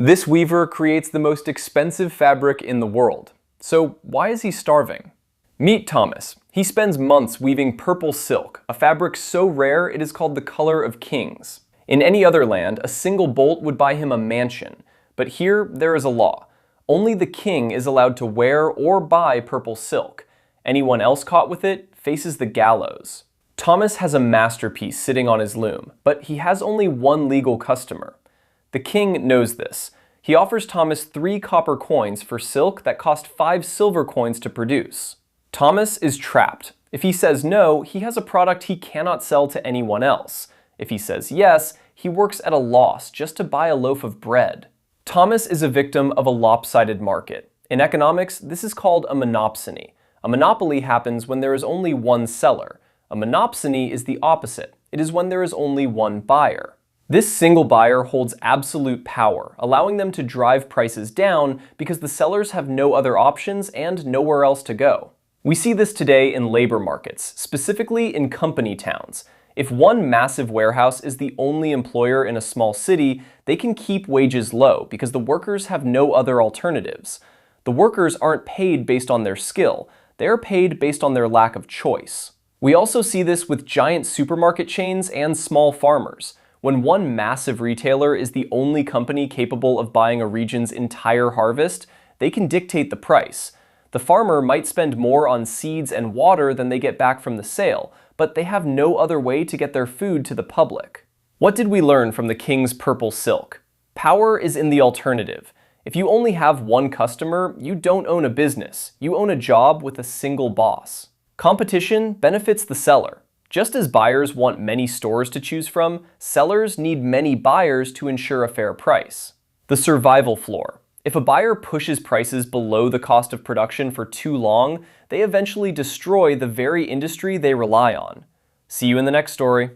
This weaver creates the most expensive fabric in the world. So why is he starving? Meet Thomas. He spends months weaving purple silk, a fabric so rare it is called the color of kings. In any other land, a single bolt would buy him a mansion. But here, there is a law. Only the king is allowed to wear or buy purple silk. Anyone else caught with it faces the gallows. Thomas has a masterpiece sitting on his loom, but he has only one legal customer. The king knows this. He offers Thomas 3 copper coins for silk that cost 5 silver coins to produce. Thomas is trapped. If he says no, he has a product he cannot sell to anyone else. If he says yes, he works at a loss just to buy a loaf of bread. Thomas is a victim of a lopsided market. In economics, this is called a monopsony. A monopoly happens when there is only one seller. A monopsony is the opposite. It is when there is only one buyer. This single buyer holds absolute power, allowing them to drive prices down because the sellers have no other options and nowhere else to go. We see this today in labor markets, specifically in company towns. If one massive warehouse is the only employer in a small city, they can keep wages low because the workers have no other alternatives. The workers aren't paid based on their skill, they are paid based on their lack of choice. We also see this with giant supermarket chains and small farmers. When one massive retailer is the only company capable of buying a region's entire harvest, they can dictate the price. The farmer might spend more on seeds and water than they get back from the sale, but they have no other way to get their food to the public. What did we learn from the king's purple silk? Power is in the alternative. If you only have one customer, you don't own a business. You own a job with a single boss. Competition benefits the seller. Just as buyers want many stores to choose from, sellers need many buyers to ensure a fair price. The survival floor. If a buyer pushes prices below the cost of production for too long, they eventually destroy the very industry they rely on. See you in the next story.